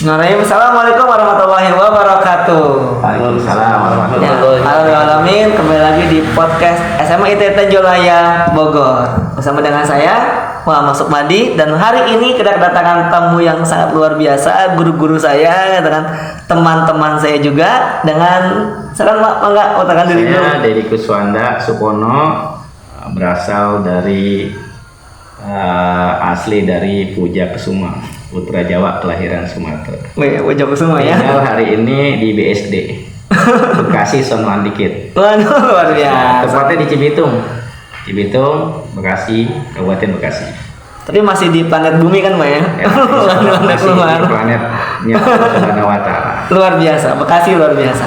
Bismillahirrahmanirrahim. Assalamualaikum warahmatullahi wabarakatuh. Waalaikumsalam warahmatullahi Halo alamin, kembali lagi di podcast SMA ITT Jolaya Bogor bersama dengan saya Muhammad Sukmadi, dan hari ini kita kedatangan tamu yang sangat luar biasa, guru-guru saya dengan teman-teman saya juga. Dengan silakan Pak, enggak katakan diri dulu. Saya Dedi Kuswanda Supono, berasal dari asli dari Puja Kesuma, Putra Jawa, kelahiran Sumatera. Wih, wajah semua ya. Tinggal hari ini di BSD Bekasi, sonoan dikit. Waduh, luar biasa. Tepatnya di Cibitung, Bekasi, Kabupaten Bekasi. Tapi masih di planet bumi kan Pak ya? Masih di planetnya Subhanahu wa Ta'ala. Luar biasa, Bekasi luar biasa.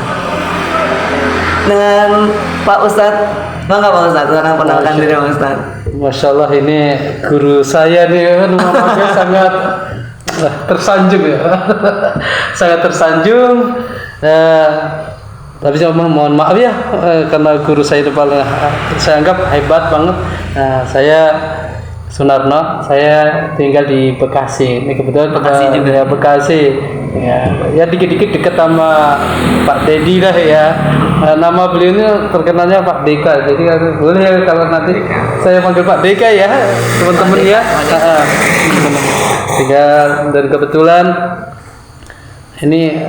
Dengan Pak Ustadz, enggak Pak Ustadz, silakan perkenalkan diri Pak Ustadz. Masya Allah, ini guru saya nih, namanya sangat tersanjung ya. Sangat tersanjung. Tapi saya mohon maaf ya, karena guru saya itu paling saya anggap hebat banget. Saya Sunarno, saya tinggal di Bekasi. Ini kebetulan Bekasi juga. Ya, Bekasi. Ya dikit-dikit dekat sama Pak Dedi lah ya. Nama beliau ini terkenalnya Pak Deka. Jadi boleh ya kalau nanti saya panggil Pak Deka ya, teman-teman ya. Dan kebetulan ini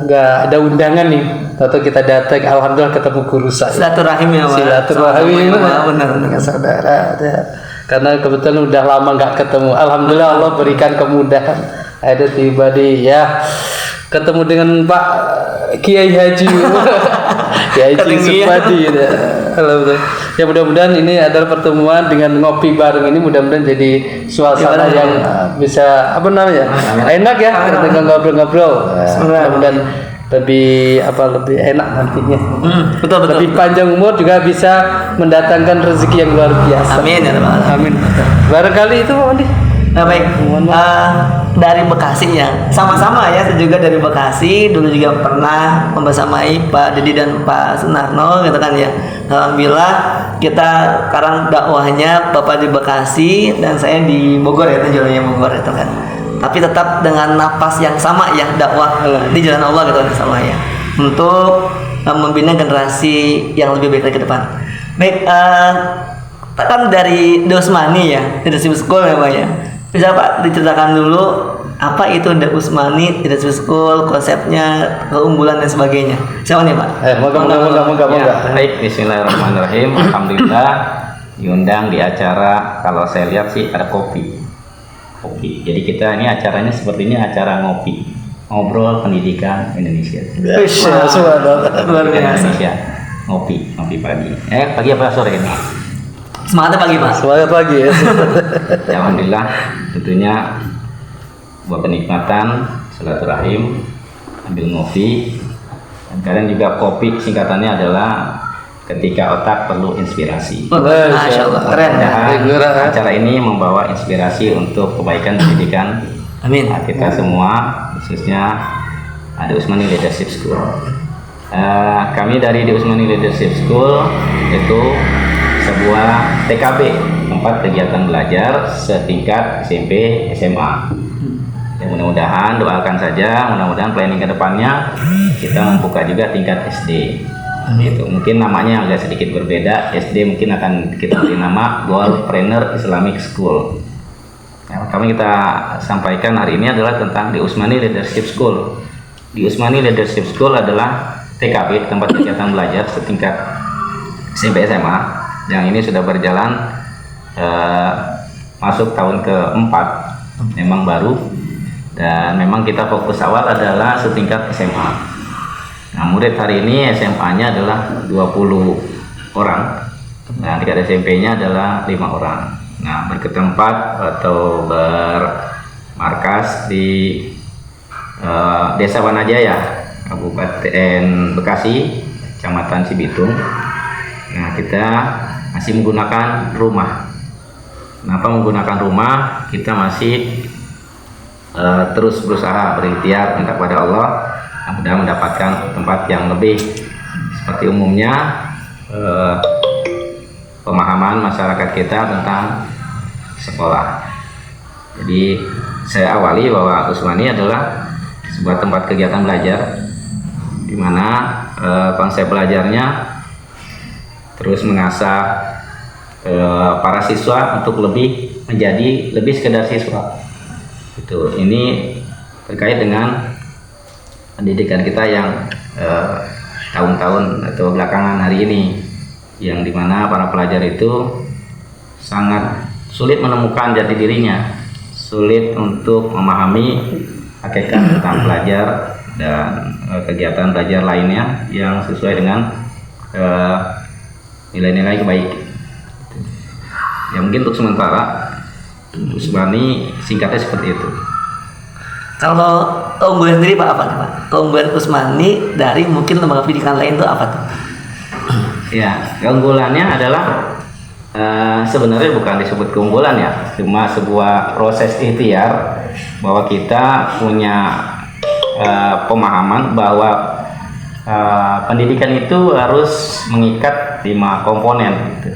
nggak ada undangan nih, atau kita datang, alhamdulillah ketemu guru saya. Silaturahim ya Pak. Silaturahim, benar. Saudara. Karena kebetulan udah lama nggak ketemu. Alhamdulillah Allah berikan kemudahan. Ada tiba di ya ketemu dengan Pak Kiai Haji Kiai Haji Sukmadi. Alhamdulillah. Ya mudah-mudahan ini adalah pertemuan dengan ngopi bareng ini, mudah-mudahan jadi suasana yang bisa enak ya, dengan ngobrol-ngobrol. Mudah-mudahan lebih enak nantinya. Betul. Lebih panjang umur, juga bisa mendatangkan rezeki yang luar biasa. Amin ya Pak. Amin. Barangkali itu Pak Andi. Nah, baik. Dari Bekasi ya, sama-sama ya. Saya juga dari Bekasi. Dulu juga pernah membersamai Pak Dedi dan Pak Sunarno, gitu kan ya. Alhamdulillah kita sekarang dakwahnya Bapak di Bekasi dan saya di Bogor ya, Jolaya Bogor itu kan. Tapi tetap dengan napas yang sama ya, dakwah di jalan Allah gitu sama ya, untuk membina generasi yang lebih baik lagi ke depan. Baik, kan dari The Usmani ya, Leadership School ya Pak ya. Bisa Pak diceritakan dulu apa itu The Usmani Leadership School, konsepnya, keunggulan dan sebagainya. Siapa nih Pak? Moga. Baik, bismillahirrahmanirrahim. Alhamdulillah diundang di acara, kalau saya lihat sih ada kopi. Jadi kita ini acaranya seperti ini, acara ngopi, ngobrol pendidikan Indonesia. Luar biasa. Indonesia ngopi pagi. Pagi apa sore ini? Semangatnya pagi Pak. Semangat pagi ya. Alhamdulillah, tentunya buat kenikmatan silaturahim, ambil ngopi. Dan kadang juga kopi singkatannya adalah ketika otak perlu inspirasi. Masya Allah, keren ya. Acara ini membawa inspirasi untuk kebaikan pendidikan. Amin. Kita semua, khususnya The Usmani Leadership School. Kami dari The Usmani Leadership School itu sebuah TKB, tempat kegiatan belajar setingkat SMP, SMA. Ya, mudah-mudahan doakan saja, mudah-mudahan planning ke depannya kita membuka juga tingkat SD. Itu mungkin namanya agak sedikit berbeda. SD mungkin akan kita beri nama Goalpreneur Islamic School. Kami kita sampaikan hari ini adalah tentang The Usmani Leadership School. The Usmani Leadership School adalah TKB, tempat kegiatan belajar setingkat SMP SMA, yang ini sudah berjalan masuk tahun keempat, memang baru, dan memang kita fokus awal adalah setingkat SMA. Nah, murid hari ini SMA-nya adalah 20 orang, nah tingkat SMP-nya adalah 5 orang. Nah, berketempat atau bermarkas di Desa Wanajaya, Kabupaten Bekasi, Kecamatan Cibitung. Nah, kita masih menggunakan rumah. Kenapa menggunakan rumah? Kita masih terus berusaha berikhtiar minta kepada Allah, mudah mendapatkan tempat yang lebih seperti umumnya pemahaman masyarakat kita tentang sekolah. Jadi saya awali bahwa Usmani adalah sebuah tempat kegiatan belajar di mana konsep belajarnya terus mengasah para siswa untuk menjadi lebih sekedar siswa. Ini terkait dengan pendidikan kita yang tahun-tahun atau belakangan hari ini, yang dimana para pelajar itu sangat sulit menemukan jati dirinya, sulit untuk memahami hakikat tentang belajar dan kegiatan belajar lainnya yang sesuai dengan nilai-nilai kebaikan. Ya mungkin untuk sementara Usmani singkatnya seperti itu. Kalau keunggulan sendiri Pak apa tuh Pak? Keunggulan Usmani dari mungkin lembaga pendidikan lain itu apa tuh? Ya, keunggulannya adalah sebenarnya bukan disebut keunggulan ya, cuma sebuah proses ikhtiar bahwa kita punya pemahaman bahwa pendidikan itu harus mengikat 5 komponen gitu.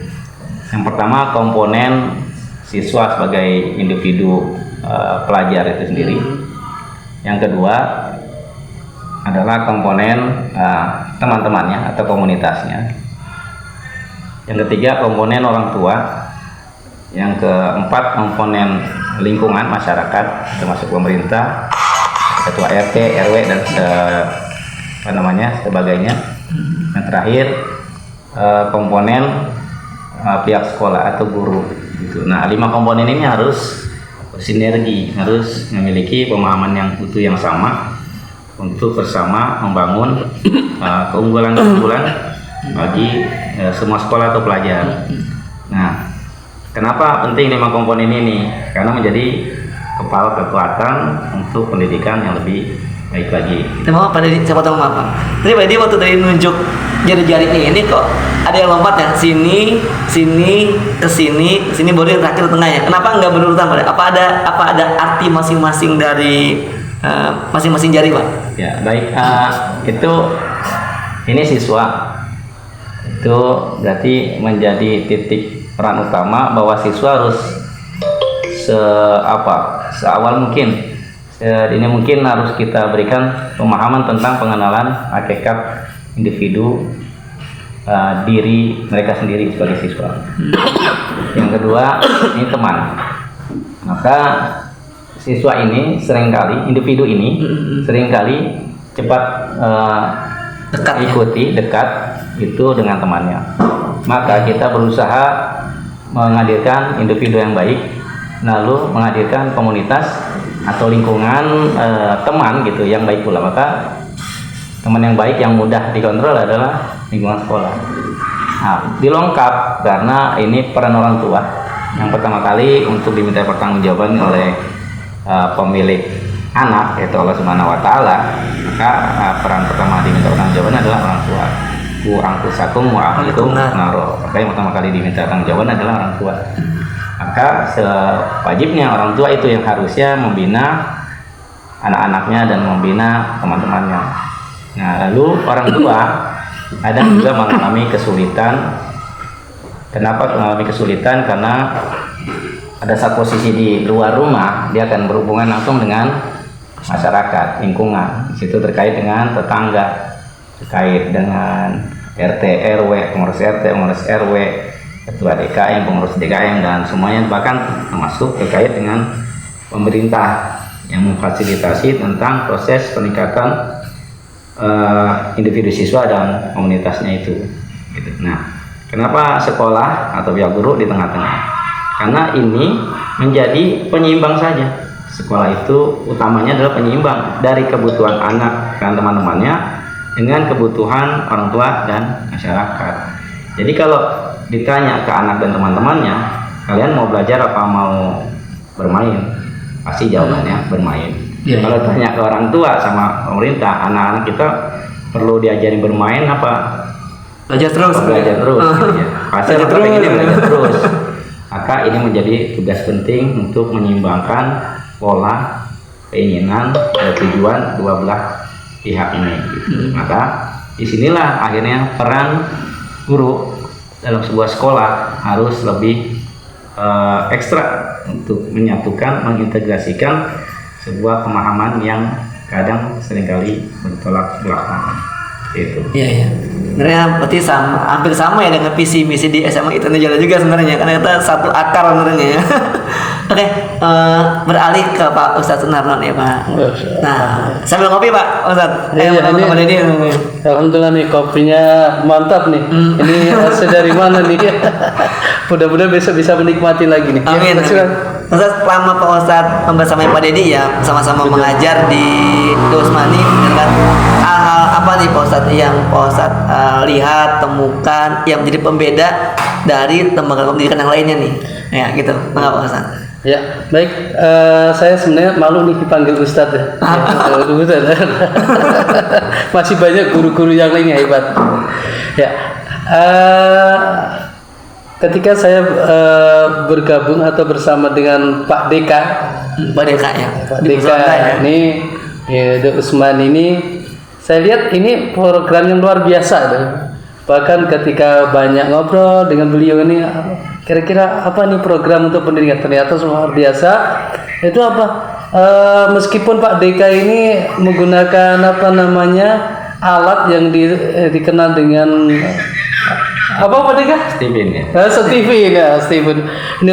Yang pertama komponen siswa sebagai individu pelajar itu sendiri. Yang kedua adalah komponen teman-temannya atau komunitasnya. Yang ketiga komponen orang tua. Yang keempat komponen lingkungan masyarakat termasuk pemerintah, ketua RT, RW dan sebagainya. Yang terakhir komponen pihak sekolah atau guru gitu. Nah, 5 komponen ini harus bersinergi, harus memiliki pemahaman yang utuh yang sama untuk bersama membangun keunggulan-keunggulan bagi semua sekolah atau pelajar. Nah, kenapa penting 5 komponen ini? Karena menjadi kepala kekuatan untuk pendidikan yang lebih baik lagi. Maaf Pak Dedi, saya potong maaf Pak. Tadi Pak Dedi waktu tadi nunjuk jari-jari ini kok ada yang lompat ya, sini, ke sini baru yang terakhir tengahnya. Kenapa nggak berurutan Pak? Apa ada arti masing-masing dari masing-masing jari Pak? Ya baik, ini siswa itu berarti menjadi titik peran utama bahwa siswa harus seawal mungkin. Ini mungkin harus kita berikan pemahaman tentang pengenalan hakikat individu diri mereka sendiri sebagai siswa. Yang kedua ini teman. Maka siswa ini seringkali, individu ini seringkali cepat dekat itu dengan temannya. Maka kita berusaha menghadirkan individu yang baik, lalu menghadirkan komunitas atau lingkungan teman gitu yang baik pula. Maka teman yang baik yang mudah dikontrol adalah lingkungan sekolah. Nah, dilengkap karena ini peran orang tua yang pertama kali untuk diminta pertanggungjawaban oleh pemilik anak, yaitu Allah Subhanahu wa taala. Maka peran pertama diminta pertanggungjawaban adalah orang tua. Ku angkusakum wa ahlikum naro. Maka yang pertama kali diminta pertanggungjawaban adalah orang tua. Maka sewajibnya orang tua itu yang harusnya membina anak-anaknya dan membina teman-temannya. Nah, lalu orang tua kadang juga mengalami kesulitan. Kenapa mengalami kesulitan? Karena pada saat posisi di luar rumah, dia akan berhubungan langsung dengan masyarakat, lingkungan. Di situ terkait dengan tetangga, terkait dengan RT, RW, pengurus RT, pengurus RW, ketua DKM, pengurus DKM, dan semuanya, bahkan termasuk terkait dengan pemerintah yang memfasilitasi tentang proses peningkatan individu siswa dan komunitasnya itu. Gitu. Nah, kenapa sekolah atau pihak guru di tengah-tengah? Karena ini menjadi penyeimbang saja. Sekolah itu utamanya adalah penyeimbang dari kebutuhan anak dan teman-temannya dengan kebutuhan orang tua dan masyarakat. Jadi kalau ditanya ke anak dan teman-temannya, kalian mau belajar apa mau bermain? Pasti jawabannya bermain. Kalau tanya ke orang tua sama pemerintah, anak-anak kita perlu diajarin bermain apa? Belajar terus. Belajar terus. Gitu ya. Pasti belajar terus. Belajar terus. Maka ini menjadi tugas penting untuk menyeimbangkan pola, keinginan, dan tujuan dua belah pihak ini. Gitu. Maka disinilah akhirnya peran guru dalam sebuah sekolah harus lebih ekstra untuk menyatukan, mengintegrasikan sebuah pemahaman yang kadang seringkali bertolak belakang itu. Iya iya. Sebenarnya berarti hampir sama ya dengan visi misi di SMA itu juga sebenarnya karena kita satu akar sebenarnya ya. Oke, beralih ke Pak Ustadz Sunarno nih Pak. Nah, sambil ngopi Pak Ustadz. Ini alhamdulillah nih kopinya mantap nih. Ini asal dari mana nih? Mudah-mudahan besok bisa menikmati lagi nih. Amin. Ustadz, selama Pak Ustadz bersama Pak Dedi ya sama-sama mengajar di Usmani, kan hal-hal apa nih Pak Ustadz yang Pak Ustadz lihat, temukan yang menjadi pembeda dari lembaga pendidikan yang lainnya nih? Ya gitu, enggak Pak Ustadz? Ya, baik. Saya sebenarnya malu nih dipanggil Ustadz ya. Masih banyak guru-guru yang lainnya hebat. Ya, ketika saya bergabung atau bersama dengan Pak Deka, Pak Deka ya. Pak Deka ini The Usman ini, saya lihat ini program yang luar biasa. Bahkan ketika banyak ngobrol dengan beliau ini, kira-kira apa nih program untuk pendidikan, ternyata luar biasa. Itu apa? Meskipun Pak Deka ini menggunakan apa namanya alat yang dikenal dengan apa Pak Deka? Steven ya. Steven. Ini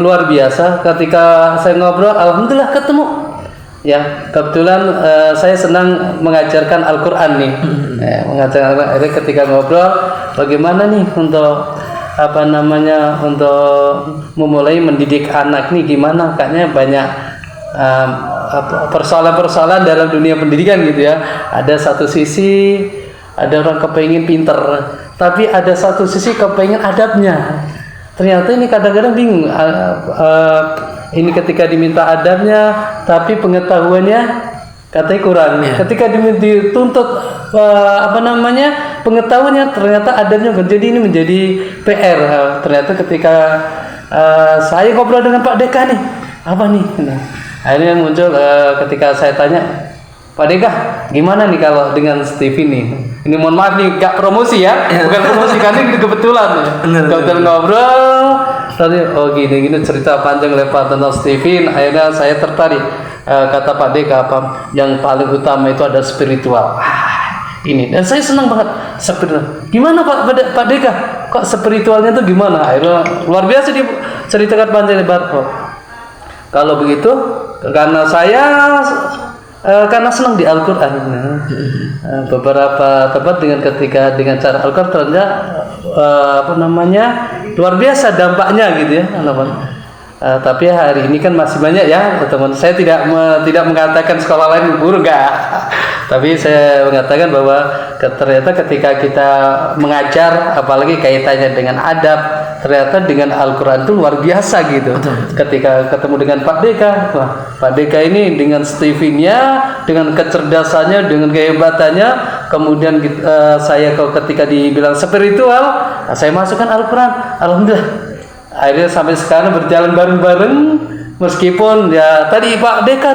luar biasa. Ketika saya ngobrol, alhamdulillah ketemu. Ya, kebetulan saya senang mengajarkan Al-Quran nih. Mengajarkan Al-Quran. Ketika ngobrol, bagaimana nih untuk apa namanya untuk memulai mendidik anak nih gimana? Kayaknya banyak persoalan-persoalan dalam dunia pendidikan gitu ya. Ada satu sisi ada orang kepengen pinter, tapi ada satu sisi kepengen adabnya. Ternyata ini kadang-kadang bingung. Ini ketika diminta adabnya, tapi pengetahuannya katanya kurang. Ketika dituntut apa namanya pengetahuannya, ternyata adabnya. Jadi ini menjadi PR. Ternyata ketika saya ngobrol dengan Pak Deka nih, apa nih? Nah, akhirnya muncul ketika saya tanya, Pak Deka, gimana nih kalau dengan Steve ini? Ini mohon maaf nih, gak promosi ya, bukan promosi kan ini kebetulan. Kebetulan ngobrol, tadi gini cerita panjang lebar tentang Stephen. Akhirnya saya tertarik. Kata Pak Deka apa? Yang paling utama itu ada spiritual. Ini dan saya senang banget spiritual. Gimana Pak Deka? Kok spiritualnya tuh gimana? Akhirnya luar biasa dia ceritakan panjang lebar. Kalau begitu, karena saya karena senang di Al-Quran, beberapa tempat ketika dengan cara Al-Quran ternyata apa namanya luar biasa dampaknya gitu ya, tapi hari ini kan masih banyak ya teman. Saya tidak mengatakan sekolah lain buruk enggak, tapi saya mengatakan bahwa ternyata ketika kita mengajar, apalagi kaitannya dengan adab, ternyata dengan Al-Quran itu luar biasa gitu. Ketika ketemu dengan Pak Deka, wah Pak Deka ini dengan Stephen-nya, dengan kecerdasannya, dengan kehebatannya, kemudian saya ketika dibilang spiritual, saya masukkan Al-Quran, alhamdulillah. Akhirnya sampai sekarang berjalan bareng-bareng, meskipun ya tadi Pak Deka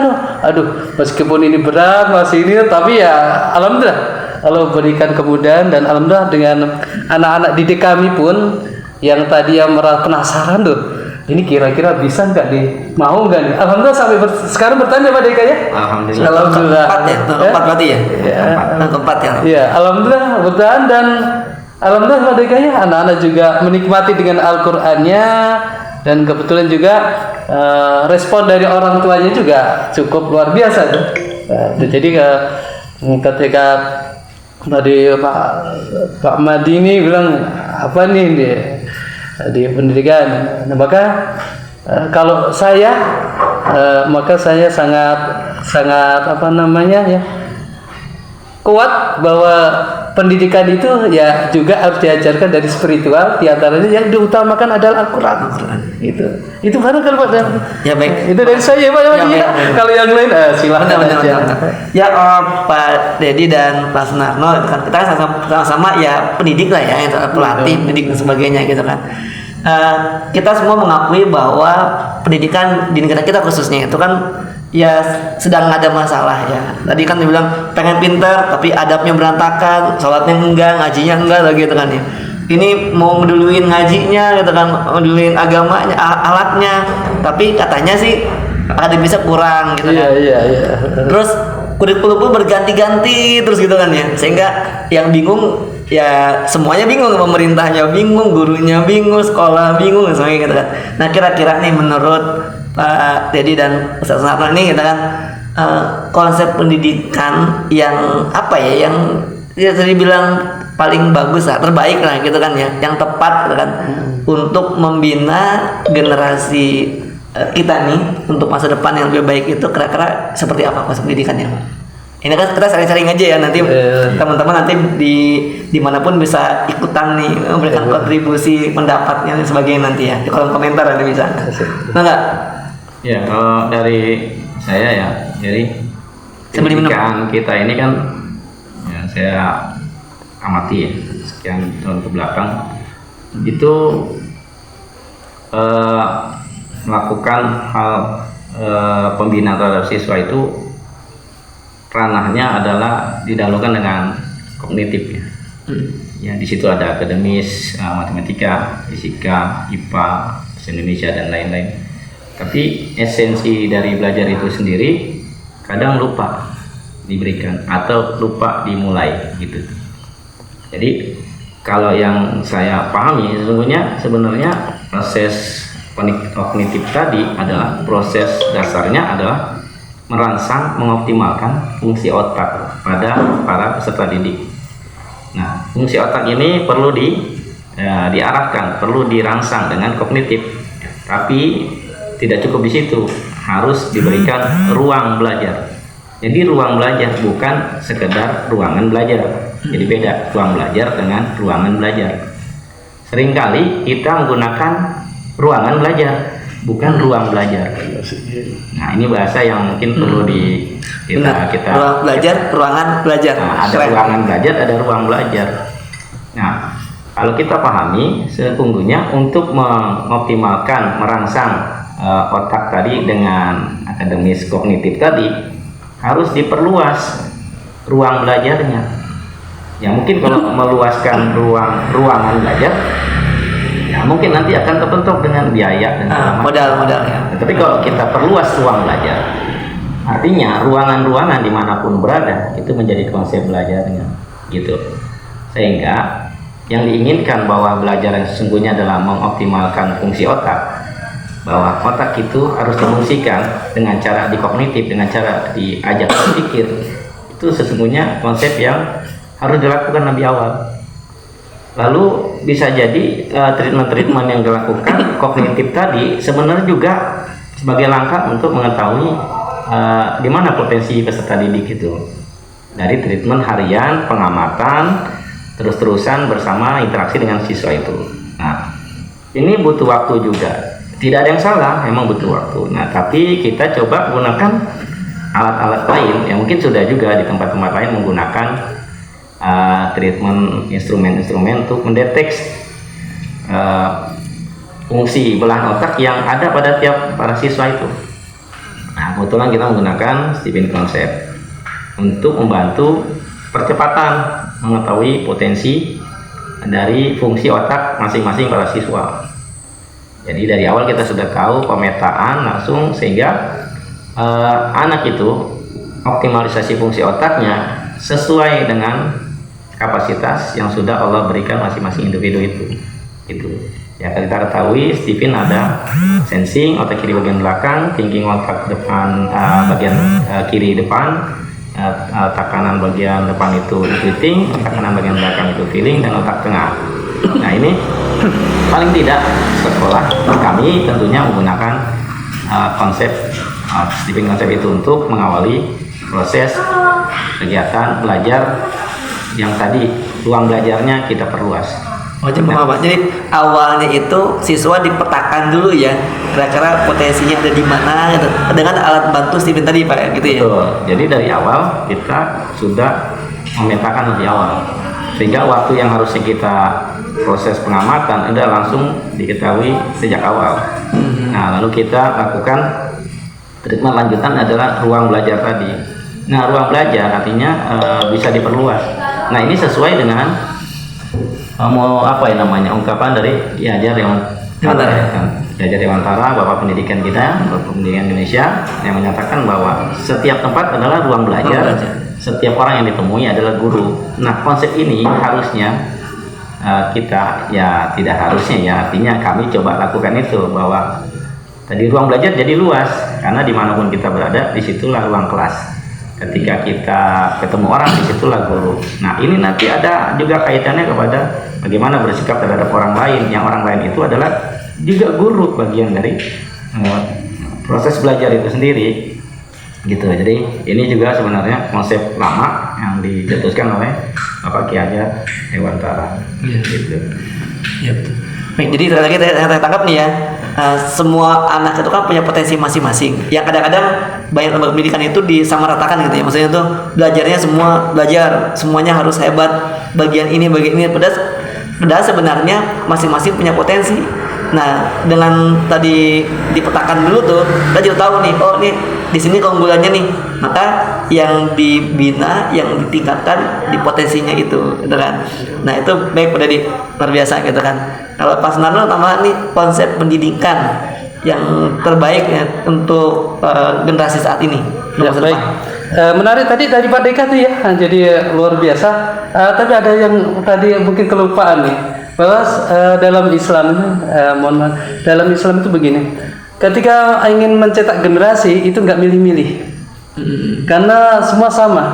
meskipun ini berat masih ini, tapi ya alhamdulillah Allah berikan kemudahan, dan alhamdulillah dengan anak-anak didik kami pun yang tadi yang merasa penasaran ini kira-kira bisa nggak mau nggak nih? Alhamdulillah sampai sekarang bertanya Pak Deka ya. Alhamdulillah. Keempat berarti ya. Keempat ya. Iya, alhamdulillah bertahan, dan alhamdulillah Pak Deka ya, anak-anak juga menikmati dengan Al-Qur'annya, dan kebetulan juga respon dari orang tuanya juga cukup luar biasa tuh. Jadi ketika tadi Pak Madini bilang apa nih di pendidikan, nah, maka kalau saya maka saya sangat apa namanya ya kuat bahwa pendidikan itu ya juga harus diajarkan dari spiritual, diantaranya yang diutamakan adalah Al-Quran. Itu baru kalau Pak. Ya baik. Itu dari saya Pak. Kalau yang lain silahkan aja. Ya Pak Dedi dan Pak Sunarno, kita kan sama-sama ya pendidik lah ya, pelatih, pendidik dan sebagainya gitu kan. Kita semua mengakui bahwa pendidikan di negara kita khususnya itu kan ya sedang ada masalah ya. Tadi kan dibilang pengen pintar tapi adabnya berantakan, sholatnya enggak, ngajinya enggak lagi gitu kan ya. Ini mau ngeduluin ngajinya gitu kan, ngeduluin agamanya, alatnya, tapi katanya sih ada bisa kurang gitu kan. Iya. Terus kurikulum pun berganti-ganti terus gitu kan ya, sehingga yang bingung ya semuanya bingung, pemerintahnya bingung, gurunya bingung, sekolah bingung semuanya gitu kan. Nah kira-kira nih menurut Pak Dedi dan Ustaz Sunarno ini kita kan konsep pendidikan yang apa ya, yang ya tadi bilang paling bagus lah, terbaik lah gitu kan ya, yang tepat gitu kan untuk membina generasi kita nih untuk masa depan yang lebih baik itu kira-kira seperti apa konsep pendidikannya? Ini kan kita saling-saling aja ya, nanti teman-teman nanti dimanapun bisa ikutan nih memberikan kontribusi pendapatnya dan sebagainya nanti ya di kolom komentar nanti bisa. Nah enggak? Ya kalau dari saya ya, jadi pendidikan kita ini kan ya, saya amati ya sekian tahun ke belakang itu melakukan hal pembinaan terhadap siswa itu ranahnya adalah didahulukan dengan kognitif ya. Ya di situ ada akademis, matematika, fisika, IPA, bahasa Indonesia dan lain-lain. Tapi esensi dari belajar itu sendiri kadang lupa diberikan atau lupa dimulai gitu. Jadi kalau yang saya pahami sebenarnya proses kognitif tadi adalah proses dasarnya adalah merangsang mengoptimalkan fungsi otak pada para peserta didik. Nah, fungsi otak ini perlu diarahkan, perlu dirangsang dengan kognitif. Tapi tidak cukup di situ, harus diberikan ruang belajar. Jadi ruang belajar bukan sekedar ruangan belajar. Jadi beda ruang belajar dengan ruangan belajar. Seringkali kita menggunakan ruangan belajar, bukan ruang belajar. Nah ini bahasa yang mungkin perlu kita ruang belajar, ruangan belajar. Nah, ada ruangan belajar, ada ruang belajar. Nah kalau kita pahami sesungguhnya untuk mengoptimalkan merangsang otak tadi dengan akademis kognitif tadi harus diperluas ruang belajarnya. Ya mungkin kalau meluaskan ruangan belajar ya mungkin nanti akan terbentuk dengan biaya dan modal ya. Tapi kalau kita perluas ruang belajar, artinya ruangan-ruangan dimanapun berada itu menjadi konsep belajarnya, gitu. Sehingga yang diinginkan bahwa belajar yang sesungguhnya adalah mengoptimalkan fungsi otak, bahwa otak itu harus difungsikan dengan cara dikognitif, dengan cara diajak berpikir. Itu sesungguhnya konsep yang harus dilakukan lebih awal. Lalu bisa jadi treatment-treatment yang dilakukan kognitif tadi sebenarnya juga sebagai langkah untuk mengetahui di mana potensi peserta didik itu. Dari treatment harian, pengamatan, terus-terusan bersama interaksi dengan siswa itu. Nah, ini butuh waktu juga. Tidak ada yang salah, memang butuh waktu. Nah, tapi kita coba gunakan alat-alat lain yang mungkin sudah juga di tempat-tempat lain menggunakan treatment instrumen-instrumen untuk mendeteksi fungsi belahan otak yang ada pada tiap para siswa itu. Nah, kebetulan kita menggunakan Stephen Concept untuk membantu percepatan mengetahui potensi dari fungsi otak masing-masing para siswa. Jadi dari awal kita sudah tahu pemetaan langsung sehingga anak itu optimalisasi fungsi otaknya sesuai dengan kapasitas yang sudah Allah berikan masing-masing individu itu. Itu. Ya kita ketahui Stephen ada sensing otak kiri bagian belakang, thinking otak depan bagian kiri depan, otak kanan bagian depan itu intuiting, otak kanan bagian belakang itu feeling, dan otak tengah. Nah ini paling tidak sekolah kami tentunya menggunakan konsep Stephen Concept itu untuk mengawali proses kegiatan belajar yang tadi ruang belajarnya kita perluas. Jadi awalnya itu siswa dipetakan dulu ya, kira-kira potensinya ada di mana gitu, dengan alat bantu Stephen tadi Pak, gitu ya. Betul. Jadi dari awal kita sudah memetakan lebih awal, sehingga waktu yang harusnya kita proses pengamatan udah langsung diketahui sejak awal. Nah lalu kita lakukan treatment lanjutan adalah ruang belajar tadi. Nah ruang belajar artinya bisa diperluas. Nah ini sesuai dengan mau apa ya namanya ungkapan dari Ki Hajar yang Dewantara. Belajar Dewantara, Bapak Pendidikan kita, Bapak Pendidikan Indonesia, yang menyatakan bahwa setiap tempat adalah ruang belajar, Ruang belajar. setiap orang yang ditemui adalah guru. Nah, konsep ini harusnya kita, ya tidak harusnya ya, artinya kami coba lakukan itu, bahwa tadi ruang belajar jadi luas, karena dimanapun kita berada, disitulah ruang kelas. Ketika kita ketemu orang, disitulah guru. Nah, ini nanti ada juga kaitannya kepada bagaimana bersikap terhadap orang lain, yang orang lain itu adalah juga guru, bagian dari proses belajar itu sendiri, gitu. Jadi ini juga sebenarnya konsep lama yang dicetuskan oleh Bapak Ki Hajar Dewantara. Iya. Gitu. Iya betul. Baik, jadi tadi saya tangkap nih ya, semua anak itu kan punya potensi masing-masing. Yang kadang-kadang banyak lembaga pendidikan itu disamaratakan gitu ya. Maksudnya tuh belajarnya semua belajar, semuanya harus hebat. Bagian ini, bagian ini. Padahal sebenarnya masing-masing punya potensi. Nah, dengan tadi dipetakan dulu tuh, kita juga tahu nih, oh nih di sini keunggulannya nih. Maka yang dibina, yang ditingkatkan di potensinya itu, gitu kan. Nah, itu baik pada di luar biasa gitu kan. Kalau Pak Sunarno tambahan nih konsep pendidikan yang terbaik ya untuk generasi saat ini. Ya, baik. Menarik tadi dari Pak Deka tuh ya, jadi luar biasa. Tapi ada yang tadi mungkin kelupaan nih, bahwa dalam Islam, dalam Islam itu begini, ketika ingin mencetak generasi itu nggak milih-milih, karena semua sama.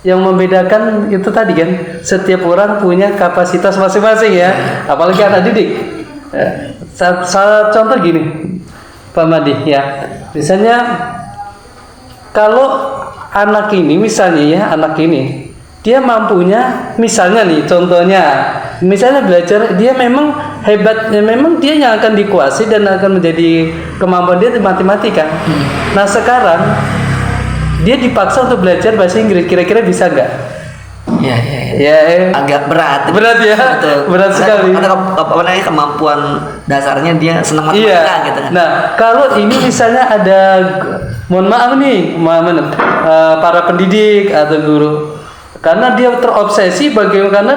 Yang membedakan itu tadi kan, setiap orang punya kapasitas masing-masing ya, apalagi anak didik. Contoh gini, Pak Madi ya, misalnya kalau anak ini misalnya ya, anak ini dia mampunya, misalnya nih contohnya, misalnya belajar, dia memang hebat, ya memang dia yang akan dikuasai dan akan menjadi kemampuan dia di matematika. Nah sekarang dia dipaksa untuk belajar bahasa Inggris, kira-kira bisa nggak? Ya. Agak berat. Berat ya, betul. Berat sekali. Karena kemampuan dasarnya dia senang matematika gitu kan. Nah, kalau ini misalnya ada, mohon maaf nih, para pendidik atau guru, karena dia terobsesi bagaimana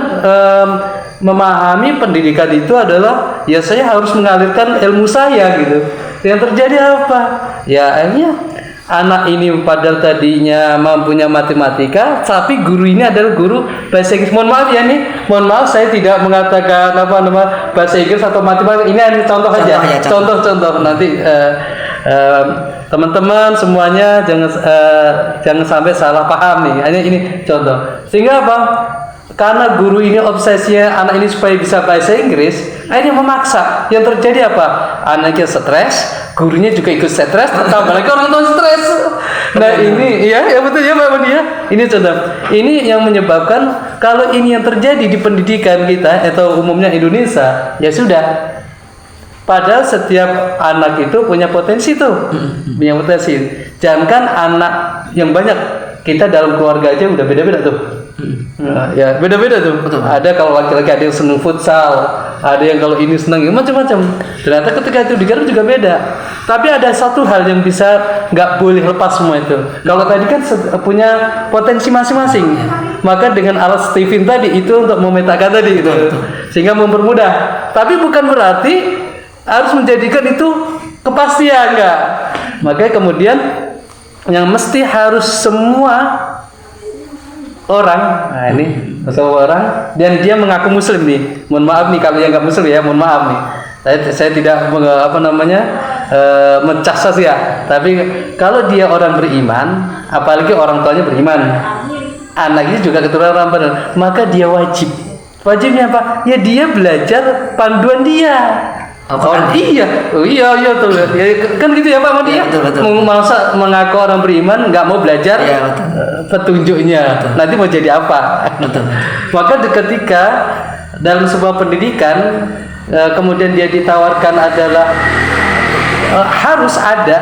memahami pendidikan itu adalah, ya saya harus mengalirkan ilmu saya gitu. Yang terjadi apa? Ya akhirnya anak ini padahal tadinya mampunya matematika, tapi guru ini adalah guru bahasa Inggris. Mohon maaf ya nih, mohon maaf saya tidak mengatakan bahasa Inggris atau matematika. Ini hanya contoh aja, contoh. Nanti teman-teman semuanya jangan sampai salah paham nih. Hanya ini contoh. Sehingga apa? Karena guru ini obsesinya anak ini supaya bisa bahasa Inggris, akhirnya memaksa. Yang terjadi apa? Anaknya stres, gurunya juga ikut stres, tambah lagi orang tua stres. Nah ini, ya betul ya Pak Madi ya. Ini contoh. Ini yang menyebabkan kalau ini yang terjadi di pendidikan kita atau umumnya Indonesia, ya sudah. Padahal setiap anak itu punya potensi tuh, punya potensi. Jangankan anak yang banyak, kita dalam keluarga aja udah beda-beda tuh. Nah, ya beda-beda tuh. Betul. Ada kalau laki-laki ada yang seneng futsal, ada yang kalau ini seneng macam-macam. Ternyata ketika itu digarap juga beda. Tapi ada satu hal yang bisa nggak boleh lepas semua itu. Kalau tadi kan punya potensi masing-masing. Maka dengan alat Stephen tadi itu untuk memetakan tadi itu, sehingga mempermudah. Tapi bukan berarti harus menjadikan itu kepastian, enggak. Makanya kemudian yang mesti harus semua orang, nah ini semua orang, dan dia mengaku muslim nih. Mohon maaf nih kalau yang nggak muslim ya, mohon maaf nih. Saya tidak mencasas ya. Tapi kalau dia orang beriman, apalagi orang tuanya beriman, anaknya juga keturunan orang benar, maka dia wajib. Wajibnya apa? Ya dia belajar panduan dia. Iya tuh. Ya, kan gitu ya Pak Madi ya. Betul. Masa mengaku orang beriman nggak mau belajar petunjuknya. Betul. Nanti mau jadi apa? Betul. Maka ketika dalam sebuah pendidikan kemudian dia ditawarkan adalah harus ada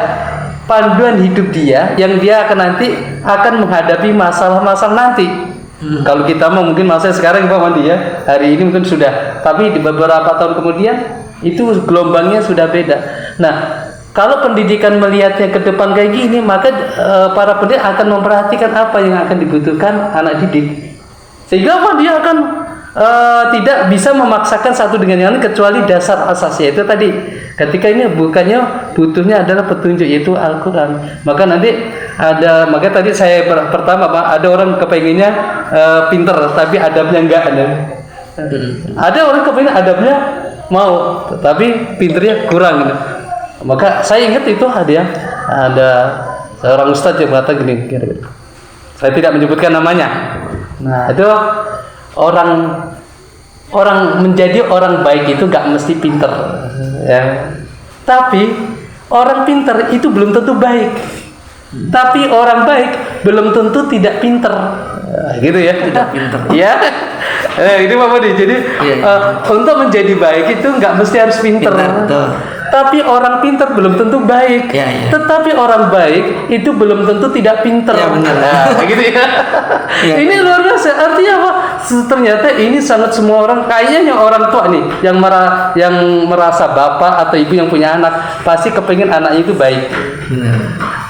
panduan hidup dia yang dia nanti akan menghadapi masalah-masalah nanti. Kalau kita mungkin masa sekarang Pak Madi ya, hari ini mungkin sudah, tapi di beberapa tahun kemudian itu gelombangnya sudah beda. Nah, kalau pendidikan melihatnya ke depan kayak gini, maka para pendidik akan memperhatikan apa yang akan dibutuhkan anak didik. Sehingga apa? Dia akan tidak bisa memaksakan satu dengan yang lain kecuali dasar asasnya itu tadi. Ketika ini bukannya butuhnya adalah petunjuk yaitu Al-Quran. Maka tadi saya pertama Pak, ada orang kepengennya pinter tapi adabnya enggak ada. Ada orang kepengen adabnya mau tapi pinternya kurang gitu. Maka saya ingat itu ada seorang ustadz yang mengatakan gini, saya tidak menyebutkan namanya. Nah itu orang menjadi orang baik itu nggak mesti pinter, ya. Tapi orang pinter itu belum tentu baik. Tapi orang baik belum tentu tidak pinter, gitu ya. Tidak pinter. Ya, ini Pak Budi. Jadi untuk menjadi baik itu nggak mesti harus pinter. Betul. Tapi orang pinter belum tentu baik. Ya, ya. Tetapi orang baik itu belum tentu tidak pinter. Ya, benar. Nah, gitu ya. Ya, Ini luar biasa. Artinya apa? Ternyata ini sangat semua orang. Kayaknya orang tua nih yang merasa bapak atau ibu yang punya anak pasti kepengen anaknya itu baik. Benar.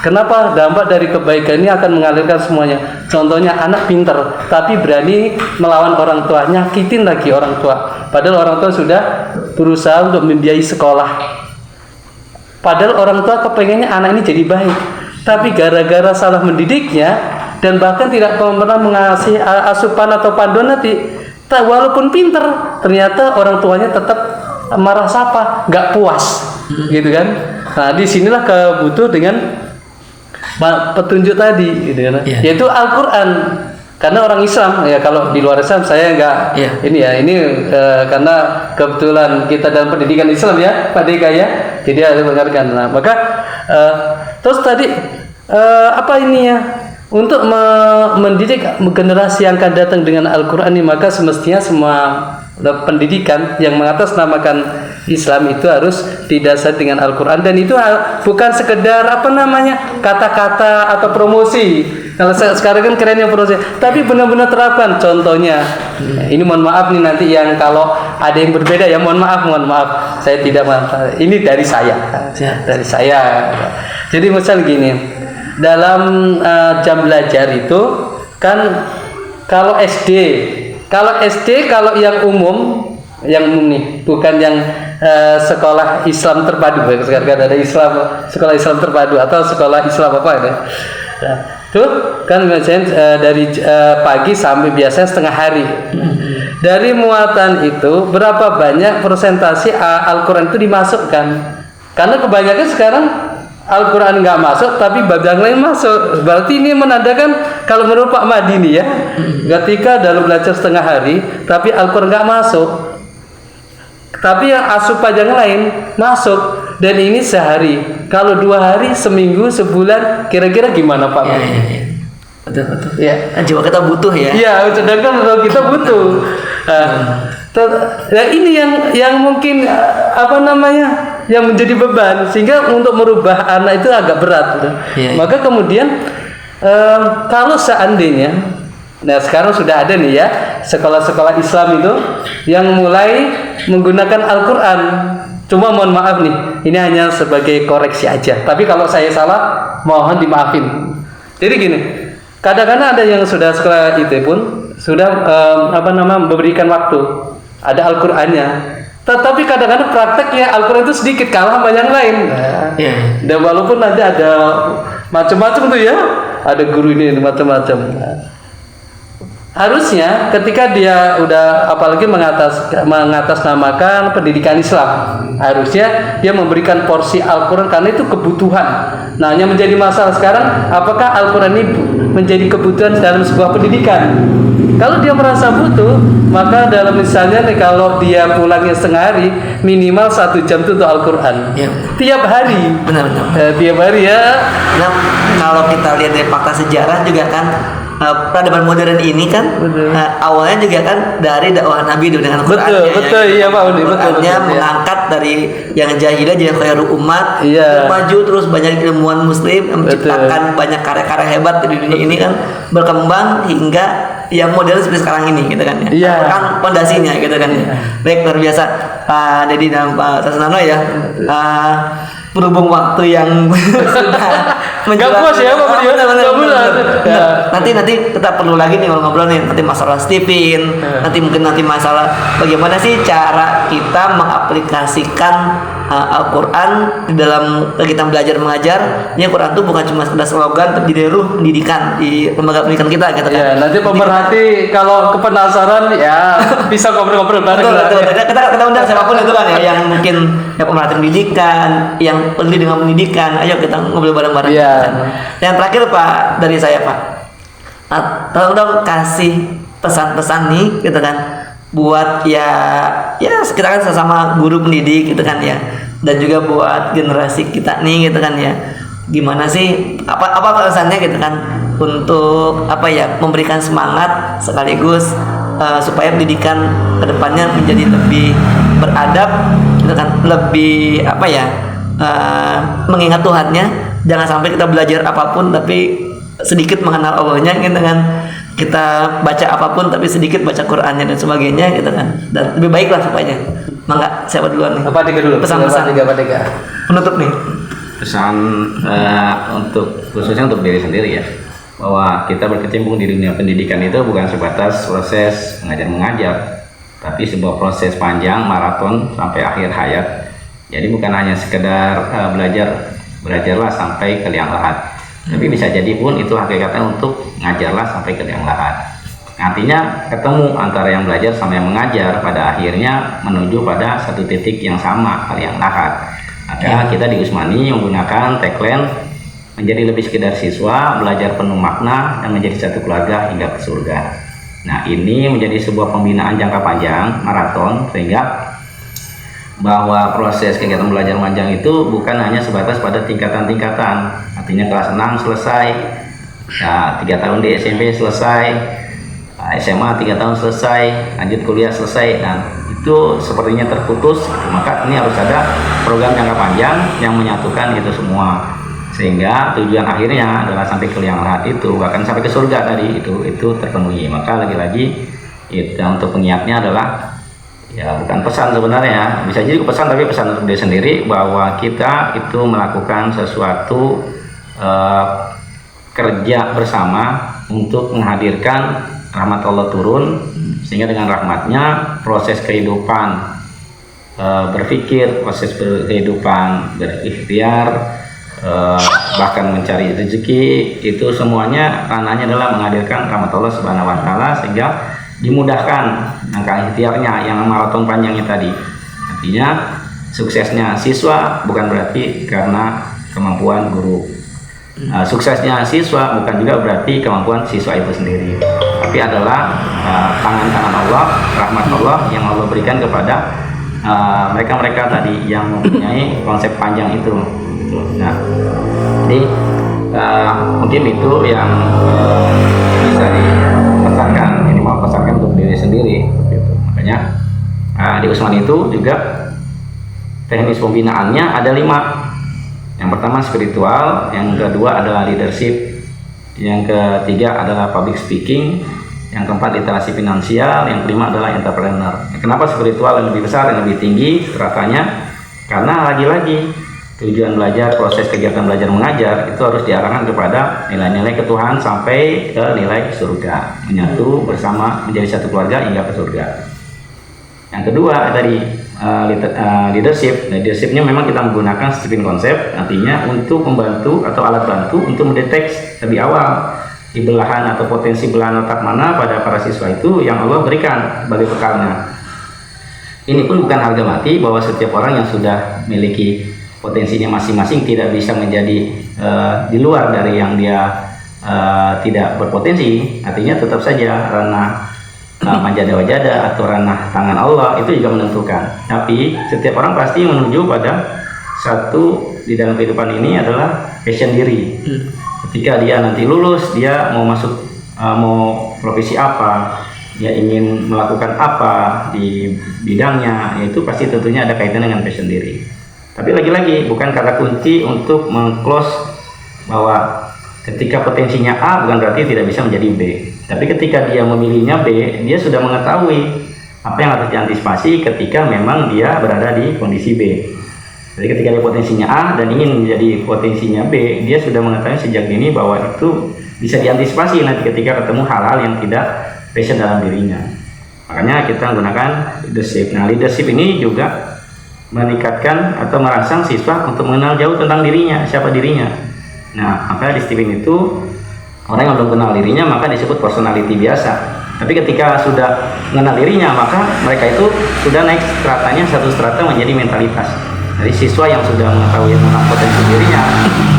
Kenapa? Dampak dari kebaikan ini akan mengalirkan semuanya. Contohnya anak pinter tapi berani melawan orang tua, nyakitin lagi orang tua. Padahal orang tua sudah berusaha untuk membiayai sekolah. Padahal orang tua kepengennya anak ini jadi baik, tapi gara-gara salah mendidiknya dan bahkan tidak pernah mengasih asupan atau panduan nanti, walaupun pinter, ternyata orang tuanya tetap marah sapa, nggak puas, gitu kan? Nah, disinilah kebutuh dengan petunjuk tadi, gitu kan? Yeah. Yaitu Al-Quran. Karena orang Islam ya, kalau di luar Islam saya enggak ini karena kebetulan kita dalam pendidikan Islam ya Pak Deka ya, jadi ada mendengarkan. Nah, maka terus tadi apa ini ya, untuk mendidik generasi yang akan datang dengan Al-Quran ini, maka semestinya semua pendidikan yang mengatasnamakan Islam itu harus didasari dengan Al-Quran, dan itu bukan sekedar kata-kata atau promosi. Kalau sekarang kan keren yang promosi, tapi benar-benar terapkan. Contohnya, ini mohon maaf nih nanti yang kalau ada yang berbeda ya mohon maaf. Saya tidak maaf. Ini dari saya. Jadi misal gini, dalam jam belajar itu kan kalau kalau yang umum nih, bukan yang sekolah Islam terpadu. Sekarang ada sekolah Islam terpadu atau sekolah Islam apa ya? Nah, tuh kan biasanya dari pagi sampai biasanya setengah hari. Dari muatan itu berapa banyak persentase Al-Quran itu dimasukkan? Karena kebanyakan sekarang Al-Quran nggak masuk, tapi bab yang lain masuk. Berarti ini menandakan kalau menurut Pak Madini ya, ketika dalam belajar setengah hari, tapi Al-Quran nggak masuk, tapi yang asupan yang lain masuk, dan ini sehari. Kalau 2 hari, seminggu, sebulan, kira-kira gimana Pak? Iya. Betul. Ya. Jiwa kita butuh ya. Iya, sedangkan kalau kita butuh. Nah, ini yang mungkin yang menjadi beban, sehingga untuk merubah anak itu agak berat. Ya. Maka kemudian kalau seandainya, nah sekarang sudah ada nih ya sekolah-sekolah Islam itu yang mulai menggunakan Al-Quran. Cuma mohon maaf nih, ini hanya sebagai koreksi aja. Tapi kalau saya salah, mohon dimaafin. Jadi gini, kadang-kadang ada yang sudah sekolah itu pun sudah memberikan waktu, ada Al-Qurannya. Tetapi kadang-kadang prakteknya Al-Quran itu sedikit kalah sama yang lain. Dan walaupun nanti ada macam-macam tuh ya, ada guru ini macam-macam. Harusnya ketika dia udah apalagi mengatasnamakan pendidikan Islam, harusnya dia memberikan porsi Al-Quran karena itu kebutuhan. Nah, yang menjadi masalah sekarang, apakah Al-Quran ini menjadi kebutuhan dalam sebuah pendidikan? Kalau dia merasa butuh, maka dalam misalnya nih, kalau dia pulangnya setengah hari, minimal 1 jam itu untuk Al-Quran. Ya. Tiap hari. Benar. Tiap hari ya. Nah, kalau kita lihat dari fakta sejarah juga kan, peradaban modern ini kan awalnya juga kan dari dakwah Nabi dengan Al-Quran. Betul, iya Pak Udi. Al-Qurannya mengangkat dari yang jahilah jadi khairul umat, maju terus banyak ilmuwan muslim yang menciptakan banyak karya-karya hebat di dunia ini kan, berkembang hingga yang modern seperti sekarang ini gitu kan ya. Kan pondasinya gitu kan ya. Baik, luar biasa Pak Dedi dan Pak Sasnano ya. berhubung waktu yang sudah Nggak puas ya, Pak Budi? Nggak puas. Ya. Nanti kita perlu lagi nih ngobrol nih, nanti masalah Stephen, nanti masalah bagaimana sih cara kita mengaplikasikan Al-Quran di dalam kita belajar mengajar. Ini Al-Quran itu bukan cuma sekedar slogan, tapi jadi ruh pendidikan di lembaga pendidikan kita gitu kan. Ya, nanti pemerhati kalau kepenasaran ya bisa ngobrol-ngobrol bareng. Betul. Kita undang siapapun itu kan ya, yang mungkin ya pemerhati pendidikan, yang peduli dengan pendidikan. Ayo kita ngobrol bareng-bareng. Iya. Yang terakhir Pak dari saya Pak, tolong dong kasih pesan-pesan nih gitu kan buat ya kita kan sama guru pendidik gitu kan ya, dan juga buat generasi kita nih gitu kan ya, gimana sih apa pesannya gitu kan untuk apa ya, memberikan semangat sekaligus supaya pendidikan kedepannya menjadi lebih beradab gitu kan, lebih apa ya, mengingat Tuhannya. Jangan sampai kita belajar apapun tapi sedikit mengenal Allahnya gitu kan, kita baca apapun tapi sedikit baca Qurannya dan sebagainya gitu kan, dan lebih baik lah supaya. Mangga, siapa duluan nih? Apa tiga dulu? Pesan-pesan Tiga. penutup nih. Pesan untuk khususnya untuk diri sendiri ya, bahwa kita berkecimpung di dunia pendidikan itu bukan sebatas proses mengajar, tapi sebuah proses panjang maraton sampai akhir hayat. Jadi bukan hanya sekedar belajarlah sampai ke liang lahat, tapi bisa jadi pun itu hakikatnya untuk ngajarlah sampai ke liang lahat. Artinya ketemu antara yang belajar sama yang mengajar, pada akhirnya menuju pada satu titik yang sama, ke liang lahat. Maka kita di Usmani menggunakan tagline menjadi lebih sekedar siswa, belajar penuh makna, dan menjadi satu keluarga hingga ke surga. Nah, ini menjadi sebuah pembinaan jangka panjang, maraton, sehingga bahwa proses kegiatan belajar panjang itu bukan hanya sebatas pada tingkatan-tingkatan. Artinya kelas 6 selesai, 3 tahun di SMP selesai, SMA 3 tahun selesai, lanjut kuliah selesai. Nah, itu sepertinya terputus. Maka ini harus ada program jangka panjang yang menyatukan itu semua, sehingga tujuan akhirnya adalah sampai ke liang lahat itu, bahkan sampai ke surga tadi itu terpenuhi. Maka lagi-lagi itu untuk peniatnya adalah ya bukan pesan sebenarnya, bisa jadi pesan tapi pesan untuk diri sendiri, bahwa kita itu melakukan sesuatu kerja bersama untuk menghadirkan rahmat Allah turun, sehingga dengan rahmatnya proses kehidupan berpikir, proses kehidupan berikhtiar, bahkan mencari rezeki, itu semuanya ranahnya adalah menghadirkan rahmat Allah Subhanahu wa taala, sehingga dimudahkan langkah ikhtiarnya yang maraton panjangnya tadi. Artinya suksesnya siswa bukan berarti karena kemampuan guru, suksesnya siswa bukan juga berarti kemampuan siswa itu sendiri, tapi adalah tangan-tangan Allah, rahmat Allah yang Allah berikan kepada mereka-mereka tadi yang mempunyai konsep panjang itu. Nah, jadi mungkin itu yang bisa dipesankan, ini mau pesankan untuk diri sendiri gitu. Makanya di Usman itu juga teknis pembinaannya ada 5. Yang pertama spiritual, yang kedua adalah leadership, yang ketiga adalah public speaking, yang keempat literasi finansial, yang kelima adalah entrepreneur. Kenapa spiritual yang lebih besar, yang lebih tinggi stratanya? Karena lagi-lagi tujuan belajar, proses kegiatan belajar mengajar itu harus diarahkan kepada nilai-nilai ketuhanan sampai ke nilai surga, menyatu bersama menjadi satu keluarga hingga ke surga. Yang kedua tadi leadershipnya memang kita menggunakan Stephen konsep, artinya untuk membantu atau alat bantu untuk mendeteksi lebih awal di belahan atau potensi belahan otak mana pada para siswa itu yang Allah berikan sebagai bekalnya. Ini pun bukan harga mati, bahwa setiap orang yang sudah memiliki potensinya masing-masing tidak bisa menjadi di luar dari yang dia tidak berpotensi. Artinya tetap saja ranah majada-wajada atau ranah tangan Allah itu juga menentukan. Tapi setiap orang pasti menuju pada satu di dalam kehidupan ini adalah passion diri. Ketika dia nanti lulus, dia mau masuk mau profesi apa, dia ingin melakukan apa di bidangnya, itu pasti tentunya ada kaitan dengan passion diri. Tapi lagi-lagi bukan kata kunci untuk meng-close bahwa ketika potensinya A bukan berarti tidak bisa menjadi B. Tapi ketika dia memilihnya B, dia sudah mengetahui apa yang harus diantisipasi ketika memang dia berada di kondisi B. Jadi ketika dia potensinya A dan ingin menjadi potensinya B, dia sudah mengetahui sejak dini bahwa itu bisa diantisipasi nanti ketika ketemu hal-hal yang tidak passion dalam dirinya. Makanya kita menggunakan leadership. Nah, leadership ini juga meningkatkan atau merangsang siswa untuk mengenal jauh tentang dirinya, siapa dirinya. Nah, maka di Steven itu orang yang belum kenal dirinya maka disebut personality biasa. Tapi ketika sudah mengenal dirinya maka mereka itu sudah naik stratanya, satu strata menjadi mentalitas. Jadi siswa yang sudah mengetahui tentang potensi dirinya,